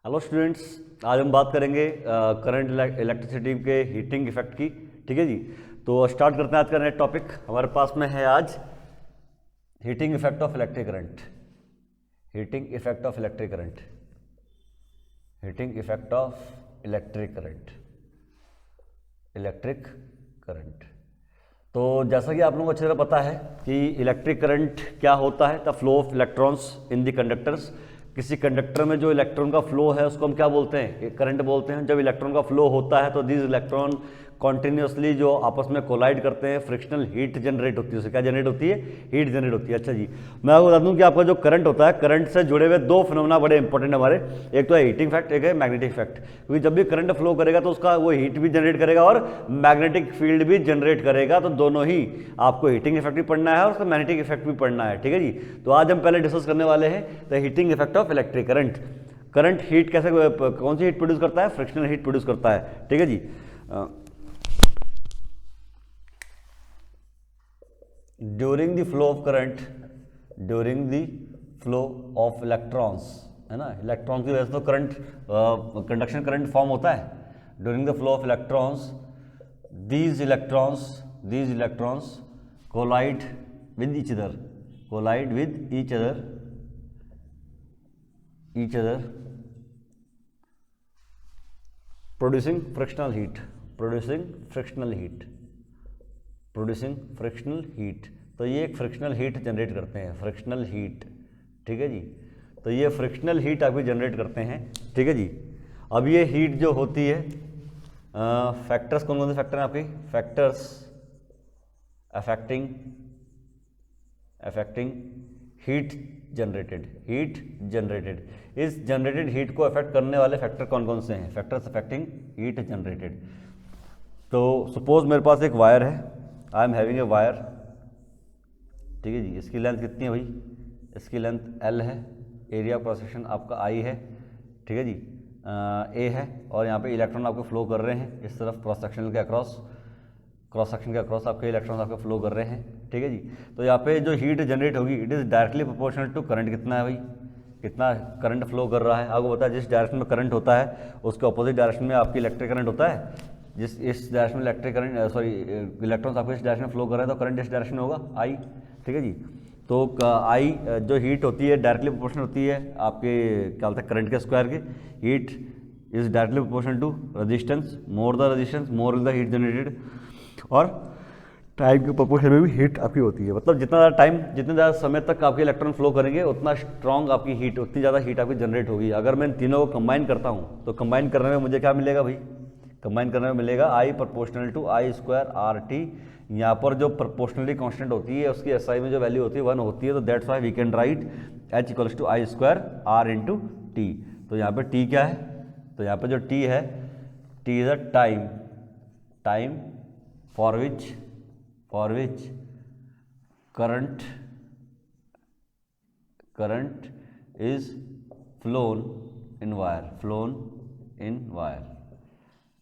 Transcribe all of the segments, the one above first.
Hello students, आज हम बात करेंगे करंट इलेक्ट्रिसिटी के हीटिंग इफेक्ट की। ठीक है जी, तो स्टार्ट करते हैं आज का नया टॉपिक। हमारे पास में है आज heating effect of electric current. Heating effect of electric current. Heating effect of electric current. Electric current. तो जैसा कि आप लोगों को अच्छी तरह पता है कि इलेक्ट्रिक करंट क्या होता है, the flow of electrons in the conductors. किसी कंडक्टर में जो इलेक्ट्रॉन का फ्लो है उसको हम क्या बोलते हैं? करंट बोलते हैं। जब इलेक्ट्रॉन का फ्लो होता है तो दिस इलेक्ट्रॉन कॉन्टिन्यूसली जो आपस में कोलाइड करते हैं, फ्रिक्शनल हीट जनरेट होती है। उससे क्या जनरेट होती है? हीट जनरेट होती है। अच्छा जी, मैं आपको बता दूं कि आपका जो करंट होता है, करंट से जुड़े हुए दो फिनोमेना बड़े इंपॉर्टेंट है हमारे। एक तो है हीटिंग इफेक्ट, एक है मैग्नेटिक इफेक्ट। क्योंकि जब भी करंट फ्लो करेगा तो उसका वो हीट भी जनरेट करेगा और मैग्नेटिक फील्ड भी जनरेट करेगा। तो दोनों ही आपको हीटिंग इफेक्ट भी पढ़ना है और उसका मैग्नेटिक इफेक्ट भी पढ़ना है। ठीक है जी, तो आज हम पहले डिस्कस करने वाले हैं the heating effect of electric current. Current heat कैसे, कौन सी हीट प्रोड्यूस करता है? फ्रिक्शनल हीट प्रोड्यूस करता है। ठीक है जी, during the flow of current, during the flow of electrons, है ना, इलेक्ट्रॉन की वजह से तो करंट, कंडक्शन करंट फॉर्म होता है। During the flow of electrons, these electrons collide with each other, producing frictional heat। तो ये एक फ्रिक्शनल हीट जनरेट करते हैं, फ्रिक्शनल हीट। ठीक है जी, तो ये फ्रिक्शनल हीट अभी जनरेट करते हैं। ठीक है जी, अब ये हीट जो होती है, फैक्टर्स कौन कौन से फैक्टर हैं आपके? Factors affecting heat generated. इस जनरेटेड हीट को अफेक्ट करने वाले फैक्टर कौन कौन से हैं? Factors affecting heat generated. तो सपोज मेरे पास एक वायर है, I am having a wire. ठीक है जी, इसकी लेंथ कितनी है भाई? इसकी लेंथ L है, एरिया क्रॉस सेक्शन आपका I है। ठीक है जी, A है, और यहाँ पे इलेक्ट्रॉन आपके फ्लो कर रहे हैं इस तरफ क्रॉस सेक्शन के अक्रॉस आपके इलेक्ट्रॉन आपके फ्लो कर रहे हैं। ठीक है जी, तो यहाँ पे जो हीट जनरेट होगी it is directly proportional to current. कितना है भाई? कितना करंट फ्लो कर रहा है? आपको पता है जिस डायरेक्शन में करंट होता है उसके अपोजिट डायरेक्शन में आपकी इलेक्ट्रिक करंट होता है। जिस इस डायरेक्शन में इलेक्ट्रॉन्स आपके इस डायरेक्शन में फ्लो कर रहे हैं तो करंट इस डायरेक्शन में होगा, I। ठीक है जी, तो I जो हीट होती है डायरेक्टली प्रोपोर्शनल होती है आपके क्या बोलते हैं करंट के स्क्वायर के। Heat is directly proportional to resistance, more the resistance more the heat generated. और टाइम के प्रोपोर्शन में भी हीट आपकी होती है। मतलब जितना ज़्यादा टाइम, जितने ज़्यादा समय तक आपके इलेक्ट्रॉन फ्लो करेंगे उतना स्ट्रॉन्ग आपकी हीट, उतनी ज़्यादा हीट आपकी जनरेट होगी। अगर मैं इन तीनों को कंबाइन करता हूँ तो कंबाइन करने में मुझे क्या मिलेगा भाई? कंबाइन करने में मिलेगा I proportional to I square RT। यहाँ पर जो प्रोपोर्शनली कांस्टेंट होती है उसकी SI में जो वैल्यू होती है 1 होती है। तो that's why we can write H equals to I square R into T। तो यहाँ पे T क्या है? तो यहाँ पे जो T है, T is a time for which current is flown in wire.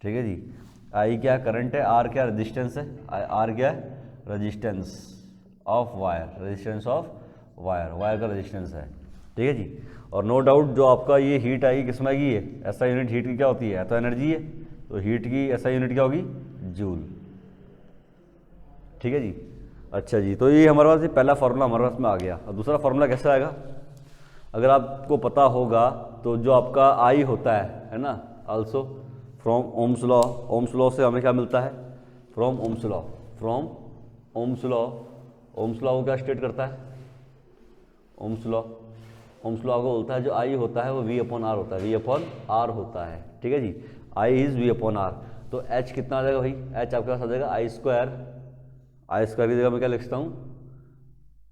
ठीक है जी, I क्या करंट है, R क्या रेजिस्टेंस है, R क्या रेजिस्टेंस ऑफ वायर, वायर का रेजिस्टेंस है। ठीक है जी, और नो डाउट जो आपका ये हीट आई किस में आएगी? है ऐसा यूनिट हीट की क्या होती है? तो एनर्जी है, तो हीट की ऐसा यूनिट क्या होगी? जूल। ठीक है जी, अच्छा जी, तो ये हमारे पास ये पहला फार्मूला हमारे पास में आ गया। और दूसरा फार्मूला कैसे आएगा? अगर आपको पता होगा तो जो आपका I होता है ना, आल्सो फ्रॉम ओम्स लॉ से हमें क्या मिलता है? फ्रॉम ओम्स लॉ को क्या स्टेट करता है? ओम्स लॉ को बोलता है जो I होता है वो V/R होता है। ठीक है जी, I इज V/R। तो H कितना आ जाएगा भाई? H आपके पास आ जाएगा I स्क्वायर की जगह मैं क्या लिख सकता हूँ?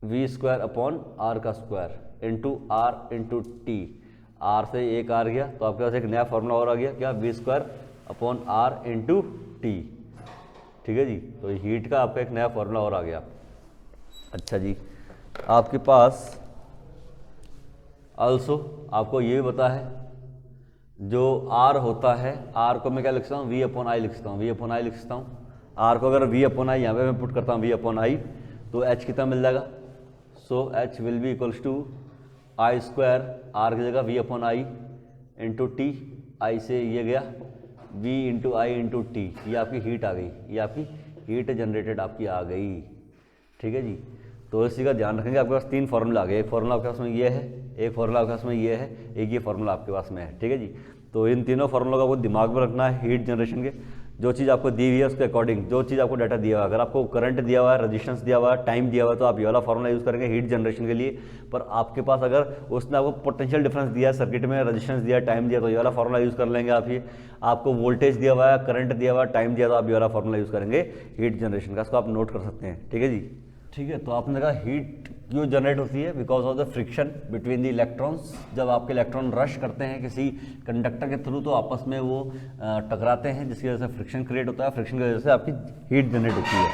V स्क्वायर अपॉन R का square into R into T। R से एक R गया तो आपके पास एक नया फॉर्मूला और आ गया, क्या? V square upon R into T। ठीक है जी, तो हीट का आपका एक नया फॉर्मूला और आ गया। अच्छा जी, आपके पास आल्सो आपको ये भी पता है जो R होता है, R को मैं क्या लिख सकता हूँ? V/I लिख सकता हूँ। R को अगर V/I यहाँ पे मैं पुट करता हूँ V/I, तो H कितना मिल जाएगा? So H will be equals to I square, R की जगह V/I इंटू टी, आई से ये गया V into I into T, ये आपकी हीट आ गई, ये आपकी हीट जनरेटेड आपकी आ गई। ठीक है जी, तो इसी का ध्यान रखेंगे। आपके पास तीन फार्मूला आ गए, एक फार्मूला आपके पास में ये है, एक फार्मूला आपके पास में ये है, एक ये फार्मूला आपके पास में है। ठीक है जी, तो इन तीनों फार्मूला का आपको दिमाग में रखना है। हीट जनरेशन के जो चीज़ आपको दी हुई है उसके अकॉर्डिंग, जो चीज़ आपको डाटा दिया हुआ है, अगर आपको करंट दिया हुआ है, रेजिस्टेंस दिया हुआ है, टाइम दिया हुआ है, तो आप ये वाला फार्मूला यूज़ करेंगे हीट जनरेशन के लिए। पर आपके पास अगर उसने आपको पोटेंशियल डिफरेंस दिया है, सर्किट में रेजिस्टेंस दिया, टाइम दिया, तो ये वाला फार्मूला यूज़ कर लेंगे आप। ये आपको वोल्टेज दिया हुआ है, करंट दिया हुआ है, टाइम दिया, तो आप ये वाला फार्मूला यूज़ करेंगे हीट जनरेशन का। इसको आप नोट कर सकते हैं। ठीक है जी, ठीक है। तो आपने कहा हीट क्यों जनरेट होती है? Because of the friction between the electrons. जब आपके इलेक्ट्रॉन रश करते हैं किसी कंडक्टर के थ्रू तो आपस में वो टकराते हैं, जिसकी वजह से फ्रिक्शन क्रिएट होता है। फ्रिक्शन की वजह से आपकी हीट जनरेट होती है।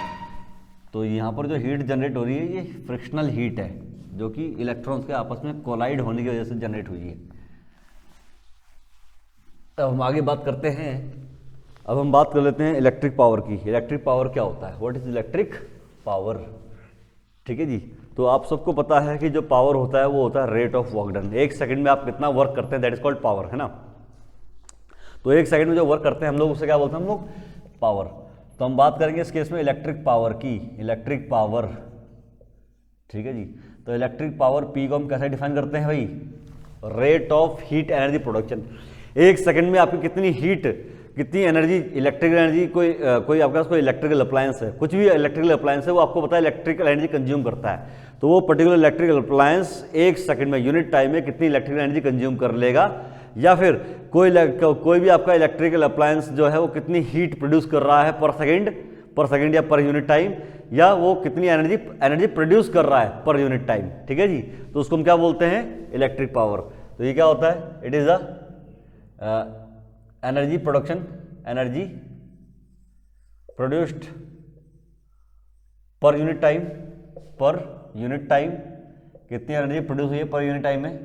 तो यहाँ पर जो हीट जनरेट हो रही है ये फ्रिक्शनल हीट है, जो कि इलेक्ट्रॉन्स के आपस में कोलाइड होने की वजह से जनरेट हुई है। अब हम आगे बात करते हैं। अब हम बात कर लेते हैं इलेक्ट्रिक पावर की। इलेक्ट्रिक पावर क्या होता है? What is electric power? ठीक है जी, तो आप सबको पता है कि जो पावर होता है वो होता है रेट ऑफ वर्क डन। एक सेकंड में आप कितना वर्क करते हैं, दैट इज कॉल्ड पावर, है ना। तो एक सेकंड में जो वर्क करते हैं हम लोग उसे क्या बोलते हैं हम लोग? पावर। तो हम बात करेंगे इस केस में इलेक्ट्रिक पावर की। इलेक्ट्रिक पावर, ठीक है जी। तो इलेक्ट्रिक पावर पी को हम कैसे डिफाइन करते हैं भाई? Rate of heat energy production. एक सेकंड में आपकी कितनी हीट, कितनी एनर्जी, इलेक्ट्रिकल एनर्जी, कोई आपके पास कोई इलेक्ट्रिकल अप्लायंस है, कुछ भी इलेक्ट्रिकल अप्लायंस है, वो आपको पता है इलेक्ट्रिकल एनर्जी कंज्यूम करता है। तो वो पर्टिकुलर इलेक्ट्रिकल अप्लायंस एक सेकंड में, यूनिट टाइम में कितनी इलेक्ट्रिकल एनर्जी कंज्यूम कर लेगा, या फिर कोई भी आपका इलेक्ट्रिकल अप्लायंस जो है वो कितनी हीट प्रोड्यूस कर रहा है पर सेकंड या पर यूनिट टाइम, या वो कितनी एनर्जी प्रोड्यूस कर रहा है पर यूनिट टाइम। ठीक है जी, तो उसको हम क्या बोलते हैं? Electric power. तो ये क्या होता है? It is a energy production, energy produced per unit time, कितनी एनर्जी प्रोड्यूस हुई है पर यूनिट टाइम में।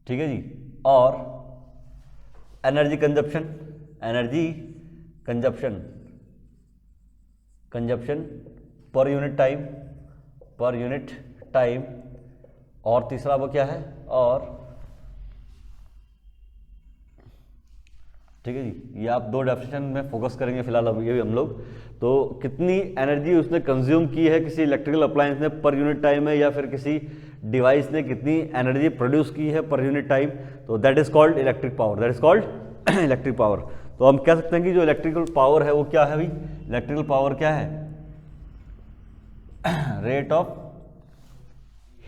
ठीक है जी, और energy consumption per unit time, और तीसरा वो क्या है? और ठीक है जी, ये आप दो डेफिनेशन में फोकस करेंगे फिलहाल अब ये भी हम लोग। तो कितनी एनर्जी उसने कंज्यूम की है किसी इलेक्ट्रिकल अप्लायंस ने पर यूनिट टाइम में, या फिर किसी डिवाइस ने कितनी एनर्जी प्रोड्यूस की है पर यूनिट टाइम, तो that is called electric power. Electric power. तो हम कह सकते हैं कि जो इलेक्ट्रिकल पावर है वो क्या है भाई? इलेक्ट्रिकल पावर क्या है? रेट ऑफ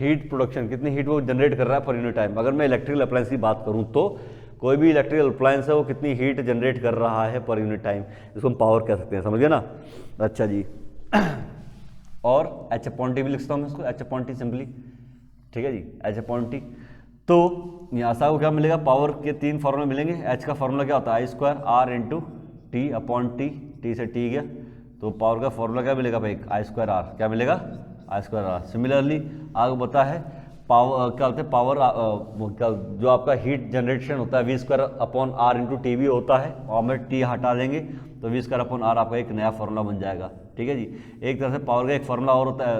हीट प्रोडक्शन, कितनी हीट वो जनरेट कर रहा है पर यूनिट टाइम। अगर मैं इलेक्ट्रिकल अप्लायंस की बात करूं तो कोई भी इलेक्ट्रिकल अप्लायंस है वो कितनी हीट जनरेट कर रहा है पर यूनिट टाइम, इसको हम पावर कह सकते हैं। समझ गए ना? अच्छा जी। और एच अपॉन टी भी लिखता हूँ मैं इसको, एच अपॉन टी सिंपली। ठीक है जी, एच अपॉन टी। तो यहाँ से आपको क्या मिलेगा? पावर के तीन फॉर्मूला मिलेंगे। एच का फॉर्मूला क्या होता है? I square R into T upon T, T से टी गया, तो पावर का फॉर्मूला क्या मिलेगा भाई? I square R. क्या मिलेगा? आई स्क्वायर आर। सिमिलरली आगे बता है पावर क्या होता है? पावर जो आपका हीट जनरेशन होता है V square upon R into T भी होता है, और में टी हटा देंगे तो वी स्क्वायर अपॉन आर आपका एक नया फॉर्मूला बन जाएगा। ठीक है जी। एक तरह से पावर का एक फॉर्मूला और होता है,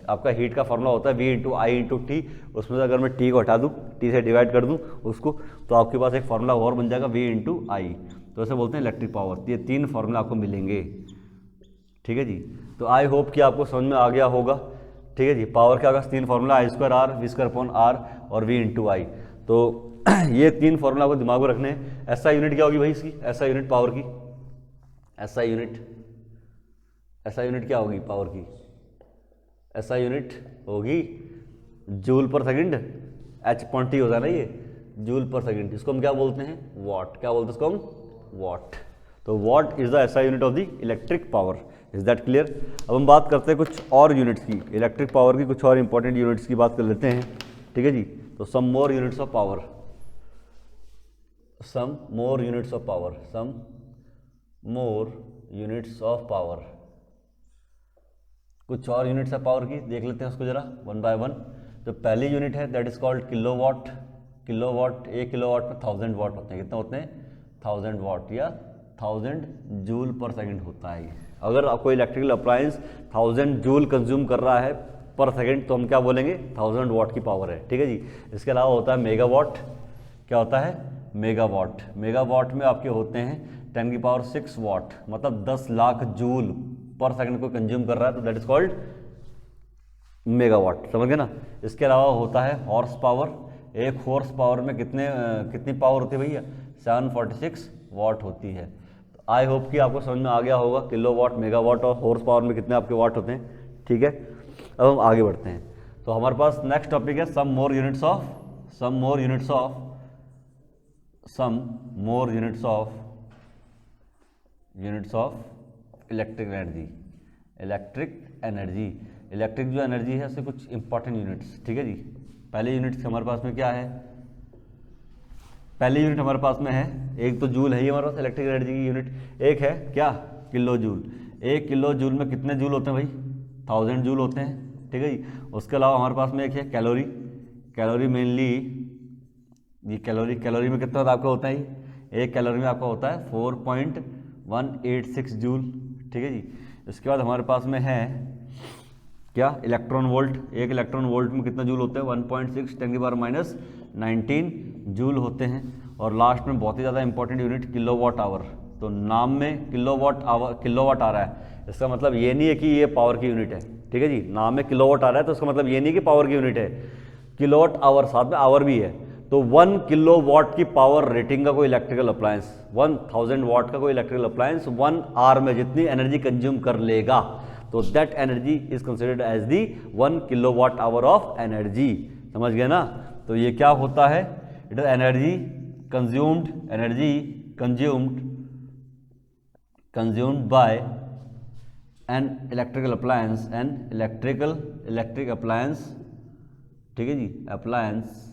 आपका हीट का फॉर्मूला होता है V into I into T. उसमें से अगर मैं टी को हटा दूँ, टी से डिवाइड कर दूँ उसको, तो आपके पास एक फॉर्मूला और बन जाएगा वी इंटू आई। तो ऐसे बोलते हैं इलेक्ट्रिक पावर। ये तीन फॉर्मूला आपको मिलेंगे। ठीक है जी। तो आई होप कि आपको समझ में आ गया होगा। ठीक है जी। पावर का अगर तीन formula I square R, V square upon R और वी इंटू आई, तो ये तीन फार्मूला आपको दिमाग में रखने हैं। ऐसा यूनिट क्या होगी भाई इसकी? ऐसा यूनिट पावर की, ऐसा यूनिट क्या होगी पावर की? ऐसा यूनिट होगी जूल पर सेकंड। एच अपॉन टी होता है ना ये, जूल पर सेकंड। इसको हम क्या बोलते हैं? वॉट। क्या बोलते हैं इसको हम? वॉट। तो वॉट इज द ऐसा unit of the electric power. Is that clear? अब हम बात करते हैं कुछ और यूनिट्स की, इलेक्ट्रिक पावर की कुछ और इंपॉर्टेंट यूनिट्स की बात कर लेते हैं। ठीक है जी। तो some more units of power, some more units of power, some more units of power. कुछ और यूनिट्स ऑफ पावर की देख लेते हैं उसको जरा वन बाय वन। जो पहली यूनिट है that is called kilowatt. Kilowatt, एक किलोवाट में 1000 वाट होते हैं। कितने होते हैं? 1000 वाट या 1000 जूल पर सेकंड होता है। अगर आपको इलेक्ट्रिकल अप्लायंस 1000 जूल कंज्यूम कर रहा है पर सेकंड तो हम क्या बोलेंगे? 1000 वाट की पावर है। ठीक है जी। इसके अलावा होता है मेगावाट। क्या होता है, मेगावाट। मेगावाट में आपके होते हैं 10⁶ वाट, मतलब 10 लाख जूल पर सेकंड को कंज्यूम कर रहा है, तो दैट इज कॉल्ड मेगावाट। समझ गए ना। इसके अलावा होता है हॉर्स पावर। एक हॉर्स पावर में कितनी पावर होती है भैया, 746 वाट होती है। तो आई होप कि आपको समझ में आ गया होगा किलोवाट, मेगावाट और हॉर्स पावर में कितने आपके वाट होते हैं। ठीक है, अब हम आगे बढ़ते हैं। तो हमारे पास नेक्स्ट टॉपिक है some more units of electric energy. Electric जो एनर्जी है उससे कुछ इंपॉर्टेंट यूनिट्स। ठीक है जी, पहले यूनिट्स हमारे पास में क्या है, पहली यूनिट हमारे पास में है, एक तो जूल है ही हमारे पास इलेक्ट्रिक एनर्जी की यूनिट। एक है क्या, किलो जूल। 1 किलो जूल में कितने जूल होते हैं भाई, 1000 जूल होते हैं। ठीक है जी। उसके अलावा हमारे पास में एक है कैलोरी। कैलोरी मेनली ये कैलोरी में कितना आपका होता है, एक कैलोरी में आपका होता है 4.186 जूल। ठीक है जी। इसके बाद हमारे पास में है क्या, इलेक्ट्रॉन वोल्ट। एक इलेक्ट्रॉन वोल्ट में कितना जूल होते हैं, 1.6 10⁻⁻19 जूल होते हैं। और लास्ट में बहुत ही ज़्यादा इंपॉर्टेंट यूनिट किलोवाट आवर। तो नाम में किलोवाट आ रहा है, इसका मतलब ये नहीं है कि ये पावर की यूनिट है। ठीक है जी, नाम में किलोवाट आ रहा है तो इसका मतलब ये नहीं कि पावर की यूनिट है, किलोवाट आवर, साथ में आवर भी है। तो 1 किलोवाट की पावर रेटिंग का कोई इलेक्ट्रिकल अप्लायंस, 1000 वाट का कोई इलेक्ट्रिकल अप्लायंस 1 आवर में जितनी एनर्जी कंज्यूम कर लेगा, तो that energy is considered as the 1 kilowatt hour of energy. समझ गए ना। तो ये क्या होता है, it is energy consumed by an electrical appliance, ठीक है जी, appliance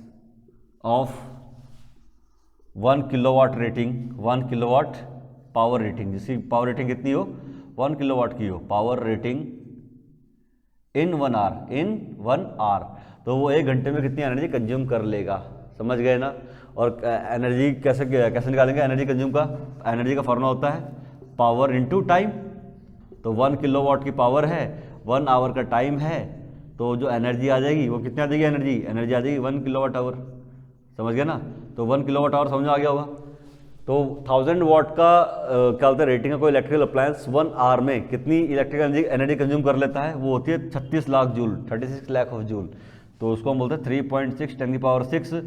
of 1 kilowatt rating, 1 kilowatt power rating, जिसकी पावर रेटिंग कितनी हो, 1 किलोवाट की हो पावर रेटिंग इन 1 आवर, तो वो 1 घंटे में कितनी एनर्जी कंज्यूम कर लेगा। समझ गए ना। और एनर्जी कैसे निकालेंगे, एनर्जी कंज्यूम का, एनर्जी का फॉर्मूला होता है पावर इनटू टाइम। तो 1 किलोवाट की पावर है, 1 आवर का टाइम है, तो जो एनर्जी आ जाएगी वो कितनी आ जाएगी, एनर्जी आ जाएगी 1 किलोवाट आवर। समझ गए ना। तो 1 किलोवाट आवर समझ में आ गया होगा। तो 1000 वाट का क्या बोलते हैं रेटिंग का कोई इलेक्ट्रिकल अप्लायंस 1 आवर में कितनी इलेक्ट्रिकल एनर्जी कंज्यूम कर लेता है, वो होती है 36 lakh joule, 36 lakh of joule. तो उसको हम बोलते हैं 3.6 10⁻⁶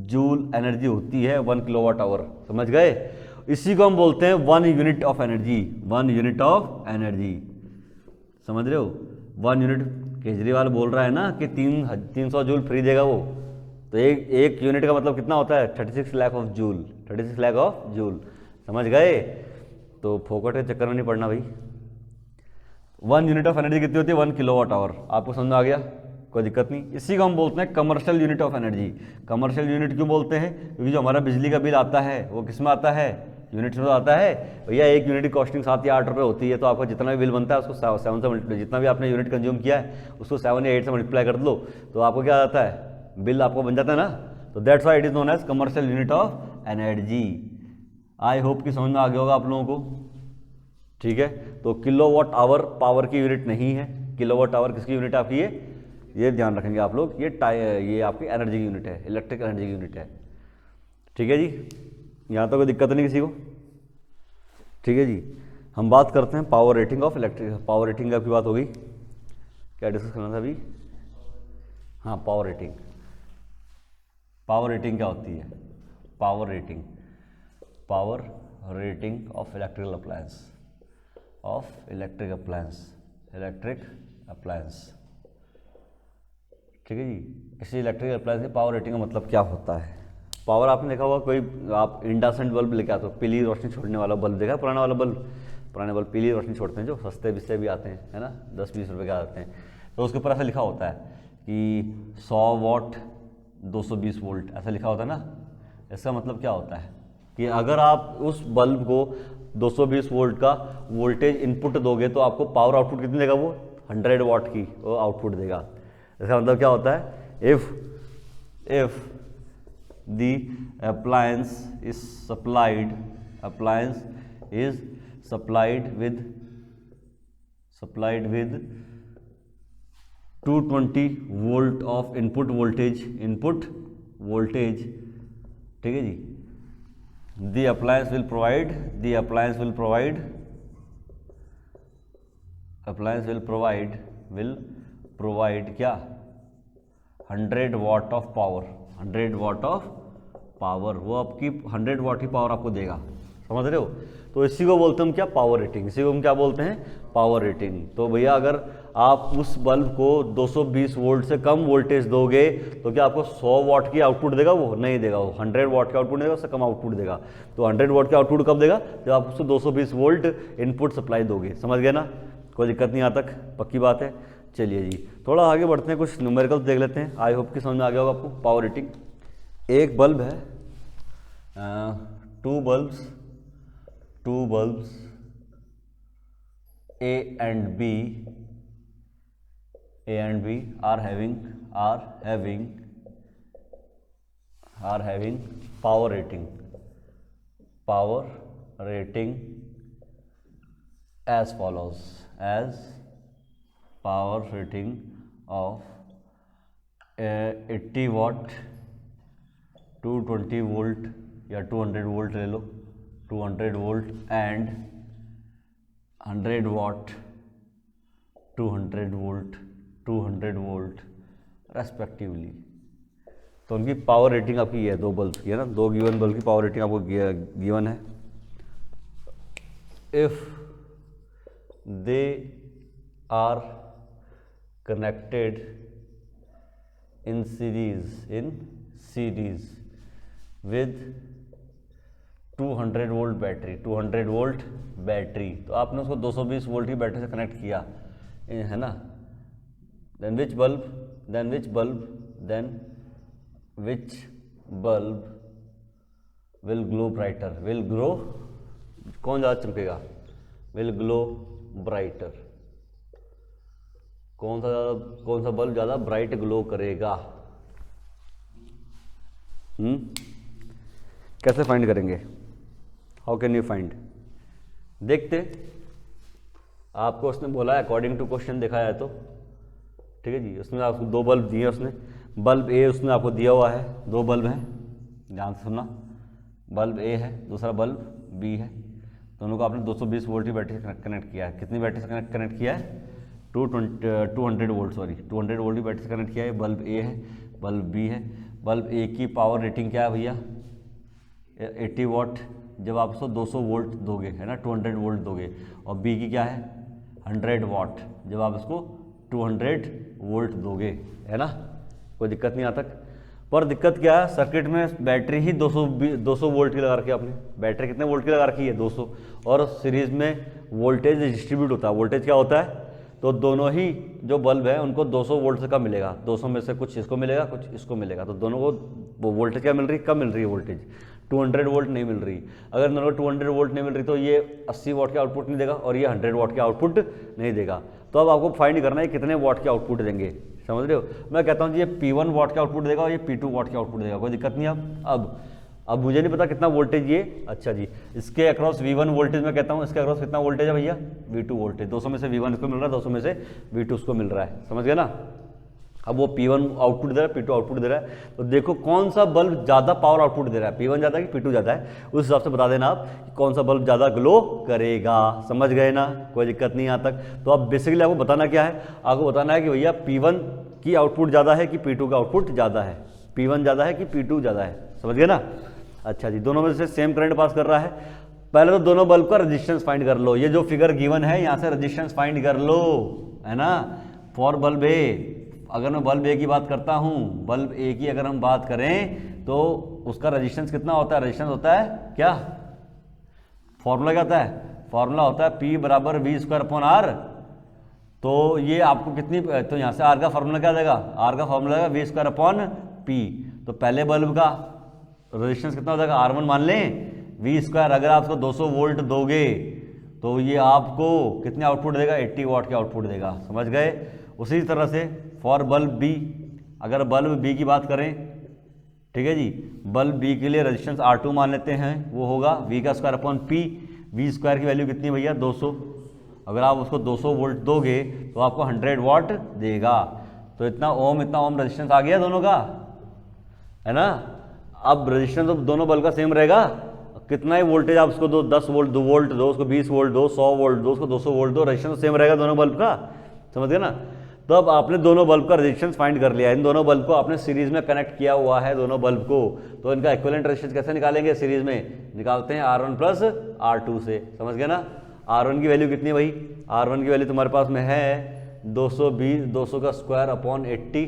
जूल एनर्जी होती है 1 किलोवाट आवर। समझ गए। इसी को हम बोलते हैं 1 unit of energy, 1 unit of energy. समझ रहे हो, 1 यूनिट, केजरीवाल बोल रहा है ना कि 300 जूल फ्री देगा वो, तो एक यूनिट का मतलब कितना होता है, 36 lakh of joule, 36 lakh of joule. समझ गए। तो फोकट के चक्कर में नहीं पड़ना भाई। 1 यूनिट ऑफ एनर्जी कितनी होती है, 1 किलोवाट आवर। आपको समझ में आ गया, कोई दिक्कत नहीं। इसी को हम बोलते हैं commercial unit of energy. Commercial unit क्यों बोलते हैं, क्योंकि जो हमारा बिजली का बिल आता है वो किस में आता है, यूनिट्स में तो आता है भैया। 1 यूनिट की कॉस्टिंग 7 या 8 रुपये होती है, तो आपका जितना भी बिल बनता है उसको 7 से मल्टीप्लाई, जितना भी आपने यूनिट कंज्यूम किया है उसको 7 या 8 से मल्टीप्लाई कर लो, तो आपको क्या आता है, बिल आपको बन जाता है ना। तो that's why it is known as commercial unit of energy. I hope कि समझ में आ गया होगा आप लोगों को। ठीक है। तो किलोवाट आवर पावर की यूनिट नहीं है, किलोवाट आवर किसकी यूनिट आपकी है, ये ध्यान रखेंगे आप लोग। ये आपकी एनर्जी की यूनिट है, इलेक्ट्रिक एनर्जी की यूनिट है। ठीक है जी, यहाँ तो कोई दिक्कत नहीं किसी को। ठीक है जी। हम बात करते हैं power rating of electric. Power rating की बात होगी, क्या डिस्कस करना था अभी, हाँ पावर रेटिंग। पावर रेटिंग क्या होती है, power rating of electrical appliance, ठीक है जी। किसी इलेक्ट्रिकल अप्लायंस की पावर रेटिंग का मतलब क्या होता है। पावर आपने देखा होगा, कोई आप इंडासेंट बल्ब लेके आते हो, पीली रोशनी छोड़ने वाला बल्ब देखा, पुराने बल्ब पीली रोशनी छोड़ते हैं, जो सस्ते बिस्ते भी आते हैं, है ना, 10-20 रुपए के आते हैं। तो उसके ऊपर ऐसा लिखा होता है कि 100 वाट 220 वोल्ट, ऐसा लिखा होता है ना। इसका मतलब क्या होता है कि अगर आप उस बल्ब को 220 वोल्ट का वोल्टेज इनपुट दोगे तो आपको पावर आउटपुट कितनी देगा, वो 100 वाट की वो आउटपुट देगा। इसका मतलब क्या होता है, if the appliance is supplied with 220 volt of input voltage ठीक है जी। The appliance will provide, the appliance will provide, appliance will provide, will provide क्या, 100 watt of power, 100 watt of power, वो आपकी 100 वाट की पावर आपको देगा, समझ रहे हो। तो इसी को बोलते हैं हम क्या, पावर रेटिंग, इसी को हम क्या बोलते हैं, पावर रेटिंग। तो भैया अगर आप उस बल्ब को 220 वोल्ट से कम वोल्टेज दोगे तो क्या आपको 100 वाट की आउटपुट देगा, वो नहीं देगा, वो 100 वाट का आउटपुट देगा, उससे कम आउटपुट देगा। तो 100 वाट का आउटपुट कब देगा, जब आप उसको 220 वोल्ट इनपुट सप्लाई दोगे, समझ गए ना, कोई दिक्कत नहीं यहाँ तक, पक्की बात है। चलिए जी थोड़ा आगे बढ़ते हैं, कुछ न्यूमेरिकल्स देख लेते हैं, आई होप कि समझ में आ गया होगा आपको। पावर रेटिंग, एक बल्ब है, two bulbs A and B are having power rating as follows, as power rating of 80 watt, 220 volt या 200 वोल्ट ले लो, 200 volt and 100 watt, 200 volt respectively. तो उनकी पावर रेटिंग आपकी है, दो बल्ब की है ना, दो गिवन बल्ब की पावर रेटिंग आपको गिवन है। If they are connected in series with 200 volt battery, 200 volt battery, तो आपने उसको 220 वोल्ट की बैटरी से कनेक्ट किया है ना, then which bulb will glow brighter, will glow, कौन ज़्यादा चमकेगा, विल ग्लो ब्राइटर, कौन सा बल्ब ज़्यादा ब्राइट ग्लो करेगा। कैसे फाइंड करेंगे, हाउ कैन यू फाइंड, देखते, आपको उसने बोला है अकॉर्डिंग टू क्वेश्चन देखा जाए तो, ठीक है जी। उसमें आपको दो बल्ब दिए, उसने बल्ब ए उसने आपको दिया हुआ है, दो बल्ब हैं, ध्यान से सुनना, बल्ब ए है, दूसरा बल्ब बी है, दोनों को आपने 220 वोल्ट की बैटरी से कनेक्ट किया है। कितनी बैटरी से कनेक्ट किया है, 200 वोल्ट, सॉरी 200 वोल्ट की बैटरी से कनेक्ट किया है। बल्ब ए है, बल्ब बी है। बल्ब ए की पावर रेटिंग क्या है भैया, 80 वाट, जब आप उसको 200 वोल्ट दोगे, है ना, 200 वोल्ट दोगे। और बी की क्या है, 100 वाट, जब आप इसको 200 वोल्ट दोगे, है ना, कोई दिक्कत नहीं आता तक। पर दिक्कत क्या है, सर्किट में बैटरी ही 200 वोल्ट की लगा रखी है आपने, बैटरी कितने वोल्ट की लगा रखी है, 200, और सीरीज में वोल्टेज डिस्ट्रीब्यूट होता है। वोल्टेज क्या होता है, तो दोनों ही जो बल्ब है उनको 200 वोल्ट से कम मिलेगा, 200 में से कुछ इसको मिलेगा, कुछ इसको मिलेगा, तो दोनों को वो वोल्टेज क्या मिल रही है, कम मिल रही है वोल्टेज, 200 वोल्ट नहीं मिल रही। अगर दोनों को 200 वोल्ट नहीं मिल रही तो ये 80 वाट के आउटपुट नहीं देगा और ये 100 वाट के आउटपुट नहीं देगा। तो अब आपको फाइंड करना है कितने वाट के आउटपुट देंगे, समझ रहे हो। मैं कहता हूँ जी ये P1 वाट के आउटपुट देगा और ये P2 वाट के आउटपुट देगा, कोई दिक्कत नहीं। अब मुझे नहीं पता कितना वोल्टेज ये, अच्छा जी, इसके अक्रॉस V1 वोल्टेज मैं कहता हूँ, इसके अक्रॉस कितना वोल्टेज है भैया, V2 वोल्टेज, 200 में से V1 इसको मिल रहा है, 200 में से V2 उसको मिल रहा है, समझ गए ना। अब वो P1 आउटपुट दे रहा है, P2 आउटपुट दे रहा है, तो देखो कौन सा बल्ब ज़्यादा पावर आउटपुट दे रहा है, P1 ज़्यादा है कि P2 ज़्यादा है, उस हिसाब से बता देना आप कि कौन सा बल्ब ज़्यादा ग्लो करेगा, समझ गए ना, कोई दिक्कत नहीं यहाँ तक। तो अब बेसिकली आपको बताना क्या है, आपको बताना है कि भैया P1 की आउटपुट ज़्यादा है कि P2 का आउटपुट ज़्यादा है, P1 ज़्यादा है कि P2 ज़्यादा है, समझ गए ना। अच्छा जी, दोनों में से सेम करंट पास कर रहा है। पहले तो दोनों बल्ब का रेजिस्टेंस फाइंड कर लो, ये जो फिगर गिवन है यहाँ से रेजिस्टेंस फाइंड कर लो, है ना। फॉर बल्ब ए, अगर मैं बल्ब ए की बात करता हूँ, बल्ब ए की अगर हम बात करें तो उसका रेजिस्टेंस कितना होता है, रेजिस्टेंस होता है क्या, फॉर्मूला क्या होता है, फॉर्मूला होता है P बराबर V²/R। तो ये आपको कितनी, तो यहाँ से R का फॉर्मूला क्या देगा, R का फॉर्मूला है V²/P। तो पहले बल्ब का रेजिस्टेंस कितना हो जाएगा, R1 मान लें, V²। अगर आप उसको 200 वोल्ट दोगे तो ये आपको कितने आउटपुट देगा, 80 वाट के आउटपुट देगा, समझ गए। उसी तरह से फॉर बल्ब बी, अगर बल्ब बी की बात करें, ठीक है जी, बल्ब बी के लिए रेजिस्टेंस R2 मान लेते हैं, वो होगा V²/P। V² की वैल्यू कितनी भैया, 200। अगर आप उसको 200 वोल्ट दोगे तो आपको 100 वाट देगा। तो इतना ओम रेजिस्टेंस आ गया दोनों का, है ना। अब रेजिस्टेंस तो दोनों बल्ब का सेम रहेगा, कितना ही वोल्टेज आप उसको दो, 10 वोल्ट 2 वोल्ट दो, उसको 20 वोल्ट दो, 100 वोल्ट दो, उसको 200 वोल्ट दो, रेजिस्टेंस सेम रहेगा दोनों बल्ब का, समझ गए ना। तो अब आपने दोनों बल्ब का रेजिस्टेंस फाइंड कर लिया, इन दोनों बल्ब को आपने सीरीज में कनेक्ट किया हुआ है दोनों बल्ब को, तो इनका इक्विवेलेंट रेजिस्टेंस कैसे निकालेंगे, सीरीज में निकालते हैं R1 प्लस R2 से, समझ गए ना। R1 की वैल्यू कितनी है भाई, R1 की वैल्यू तुम्हारे पास में है 220, 200 का स्क्वायर अपॉन 80।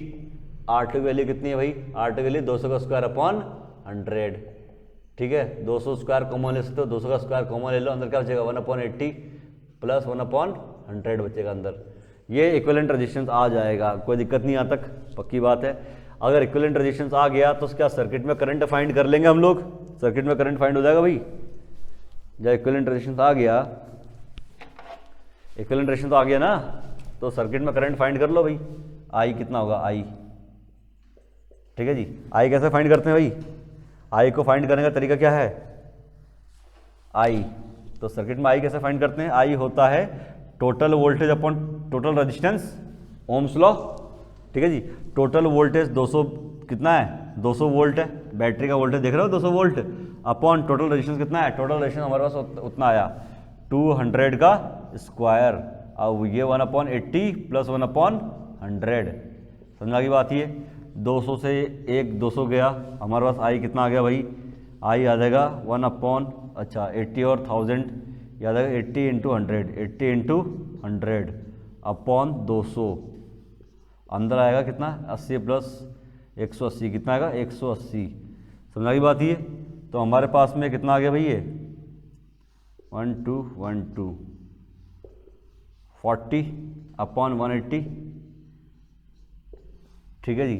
R2 की वैल्यू कितनी है भाई, R2 की वैल्यू 200 का स्क्वायर अपॉन 100, ठीक है। 200 स्क्वायर कॉमन ले सकते हो, 200 का स्क्वायर कॉमन ले लो, अंदर क्या बचेगा 1/80 प्लस 1/100 बचेगा अंदर, ये इक्विवेलेंट रेजिस्टेंस आ जाएगा, कोई दिक्कत नहीं यहाँ तक, पक्की बात है। अगर इक्विवेलेंट रेजिस्टेंस आ गया तो क्या सर्किट में करंट फाइंड कर लेंगे हम लोग, सर्किट में करंट फाइंड हो जाएगा भाई। जब इक्विवेलेंट रेजिस्टेंस आ गया, इक्विवेलेंट रेजिस्टेंस आ गया ना, तो सर्किट में करंट फाइंड कर लो भाई, आई कितना होगा आई, ठीक है जी। आई कैसे फाइंड करते हैं भाई, आई को फाइंड करने का तरीका क्या है, आई, तो सर्किट में आई कैसे फाइंड करते हैं, आई होता है total voltage upon total resistance, Ohm's law, ठीक है जी। टोटल वोल्टेज 200 कितना है, 200 वोल्ट है, बैटरी का वोल्टेज देख रहे हो 200 वोल्ट, अपॉन टोटल रेजिस्टेंस कितना है, टोटल रेजिस्टेंस हमारे पास उतना आया 200 का स्क्वायर, अब ये 1/80 प्लस 1/100, समझा की बात ये। 200 से एक 200 गया, हमारे पास आई कितना आ गया भाई, आई आ जाएगा 80 और 1000 याद आएगा 80 × 100, 80 × 100 अपॉन 200, अंदर आएगा कितना 80 प्लस 180, कितना आएगा 180, समझा की बात ये। तो हमारे पास में कितना आ गया भाई ये 1212 40 अपॉन 180, ठीक है जी।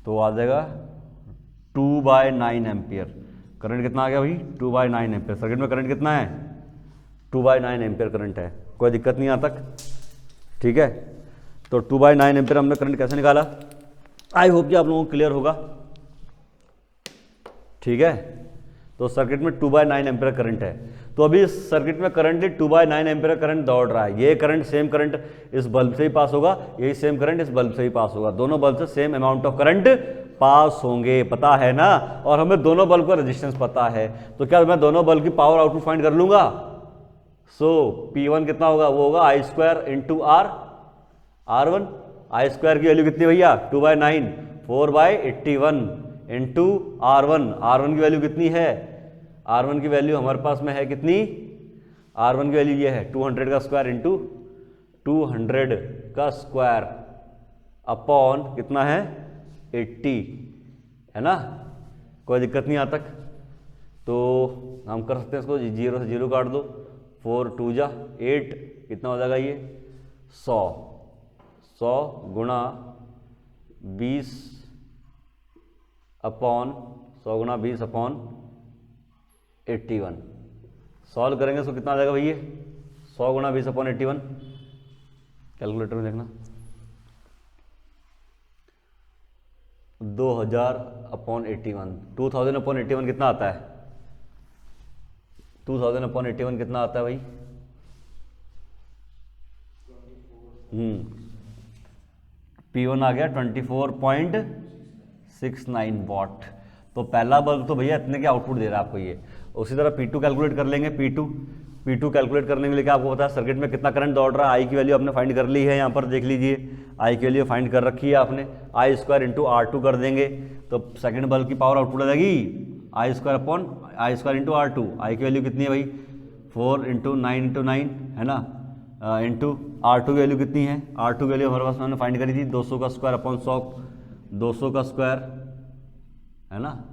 तो आ जाएगा 2/9 एम्पियर, करंट कितना आ गया भाई 2/9 एम्पियर, सर्किट में करंट कितना है 2/9 एम्पियर करंट है, कोई दिक्कत नहीं यहाँ तक, ठीक है। तो 2/9 एम्पियर हमने करंट कैसे निकाला, आई होप कि आप लोगों को क्लियर होगा, ठीक है। तो सर्किट में 2/9 एम्पियर करंट है, तो अभी इस सर्किट में करंटली 2/9 एम्पियर करंट दौड़ रहा है, ये करंट सेम करंट इस बल्ब से ही पास होगा, यही सेम करंट इस बल्ब से ही पास होगा, दोनों बल्ब से same amount of current pass होंगे, पता है ना। और हमें दोनों बल्ब का रेजिस्टेंस पता है, तो क्या मैं दोनों बल्ब की पावर आउटपुट फाइंड कर लूंगा। सो P1 कितना होगा, वो होगा I² × R1, I² की वैल्यू कितनी भैया 2/9, 4/81 इंटू R1 की वैल्यू कितनी है, R1 की वैल्यू हमारे पास में है कितनी, R1 की वैल्यू ये है 200 का स्क्वायर इंटू 200 का स्क्वायर अपॉन कितना है 80, है ना, कोई दिक्कत नहीं यहाँ तक। तो हम कर सकते हैं इसको 0 से 0 काट दो, 4 2 जा 8, कितना हो जाएगा ये 100 गुणा 20 अपॉन 100 गुणा 20 अपॉन 81, सॉल्व करेंगे तो कितना आ जाएगा भैया 100 गुणा 20 अपॉन 81, कैलकुलेटर में देखना 2000/81, 2000/81 कितना आता है, 2000/81 कितना आता है भाई, P1 आ गया 24.69 वाट। तो पहला बल्ब तो भैया इतने के आउटपुट दे रहा है आपको ये। उसी तरह P2 कैलकुलेट कर लेंगे, P2 कैलकुलेट करने के लिए क्या आपको पता है सर्किट में कितना करंट दौड़ रहा है, आई की वैल्यू आपने फाइंड कर ली है, यहाँ पर देख लीजिए आई की वैल्यू फाइंड कर रखी है आपने, I² × R2 कर देंगे तो सेकंड बल्ब की पावर आउटपुट आ जाएगी I² × R2, आई की वैल्यू कितनी है भाई 4 × 9 × 9 है ना, इंटू R2 की वैल्यू कितनी है, R2 की वैल्यू हमारे पास मैंने फाइंड करी थी 200 का स्क्वायर अपॉन 100, 200 का स्क्वायर है ना,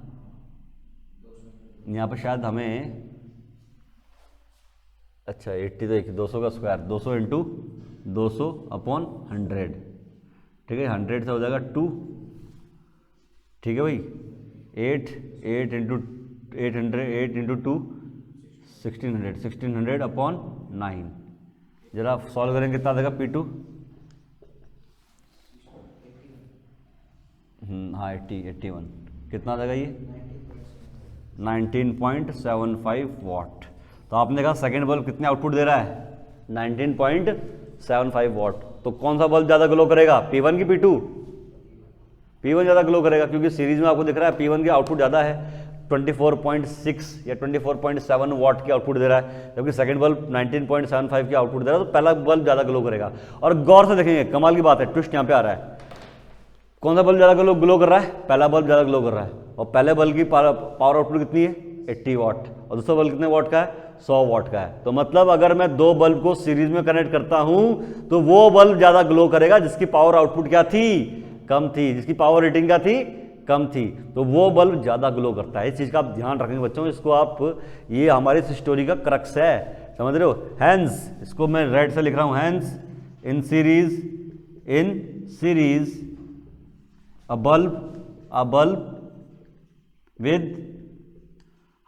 यहाँ पर शायद हमें अच्छा 80 तो 200 का स्क्वायर 200 × 200 अपॉन 100, ठीक है 100 से हो जाएगा 2, ठीक है भाई 8 × 2 1600 अपॉन 9, जरा सॉल्व करेंगे कितना देगा P2, हाँ 81 कितना देगा ये 19.75 वाट। तो आपने देखा सेकेंड बल्ब कितने आउटपुट दे रहा है 19.75 वाट। तो कौन सा बल्ब ज़्यादा ग्लो करेगा P1 की P2, P1 ज़्यादा ग्लो करेगा क्योंकि सीरीज में आपको दिख रहा है P1 की आउटपुट ज़्यादा है, 24.6 या 24.7 वाट की आउटपुट दे रहा है, जबकि सेकंड बल्ब 19.75 की आउटपुट दे रहा है, तो पहला बल्ब ज़्यादा ग्लो करेगा। और गौर से देखेंगे, कमाल की बात है, ट्विस्ट यहाँ पे आ रहा है, कौन सा बल्ब ज़्यादा ग्लो कर रहा है? पहला बल्ब ज़्यादा ग्लो कर रहा है, और पहले बल्ब की पावर आउटपुट कितनी है? 80 वाट, और दूसरा बल्ब कितने वाट का है? 100 वाट का है। तो मतलब अगर मैं दो बल्ब को सीरीज में कनेक्ट करता हूं तो वो बल्ब ज़्यादा ग्लो करेगा जिसकी पावर आउटपुट क्या थी? कम थी, जिसकी पावर रेटिंग क्या थी? कम थी, तो वो बल्ब ज़्यादा ग्लो करता है। इस चीज़ का आप ध्यान रखेंगे बच्चों, इसको आप, ये हमारी इस स्टोरी का क्रक्स है, समझ रहे हो? हैंस, इसको मैं रेड से लिख रहा हूँ, hence in series a bulb with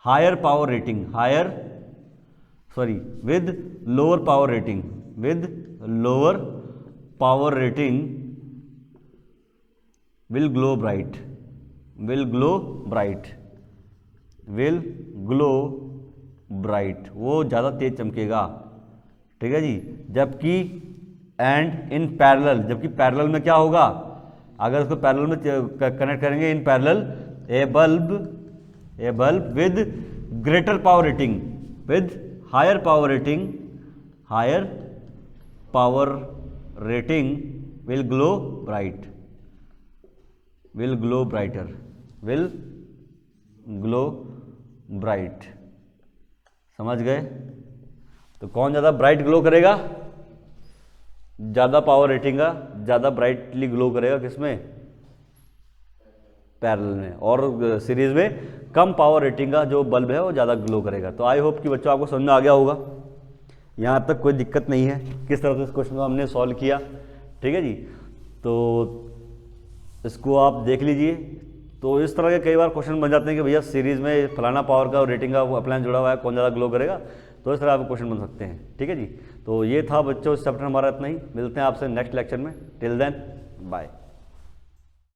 higher power rating, with lower power rating, will glow bright, वो ज़्यादा तेज चमकेगा, ठीक है जी। जबकि एंड इन पैरेलल, जबकि पैरेलल में क्या होगा? अगर उसको पैरेलल में कनेक्ट करेंगे, in parallel a bulb with greater power rating, with higher power rating will glow bright, समझ गए? तो कौन ज़्यादा ब्राइट ग्लो करेगा? ज़्यादा पावर रेटिंग का ज़्यादा ब्राइटली ग्लो करेगा, किसमें? पैरेलल में। और सीरीज में कम पावर रेटिंग का जो बल्ब है वो ज़्यादा ग्लो करेगा। तो आई होप कि बच्चों आपको समझ में आ गया होगा, यहाँ तक कोई दिक्कत नहीं है किस तरह से इस क्वेश्चन को हमने सॉल्व किया, ठीक है जी। तो इसको आप देख लीजिए। तो इस तरह के कई बार क्वेश्चन बन जाते हैं कि भैया सीरीज़ में फलाना पावर का और रेटिंग का अप्लायंस जुड़ा हुआ है, कौन ज़्यादा ग्लो करेगा, तो इस तरह आपके क्वेश्चन बन सकते हैं, ठीक है जी। तो ये था बच्चों इस चैप्टर हमारा इतना ही, मिलते हैं आपसे नेक्स्ट लेक्चर में, टिल देन बाय।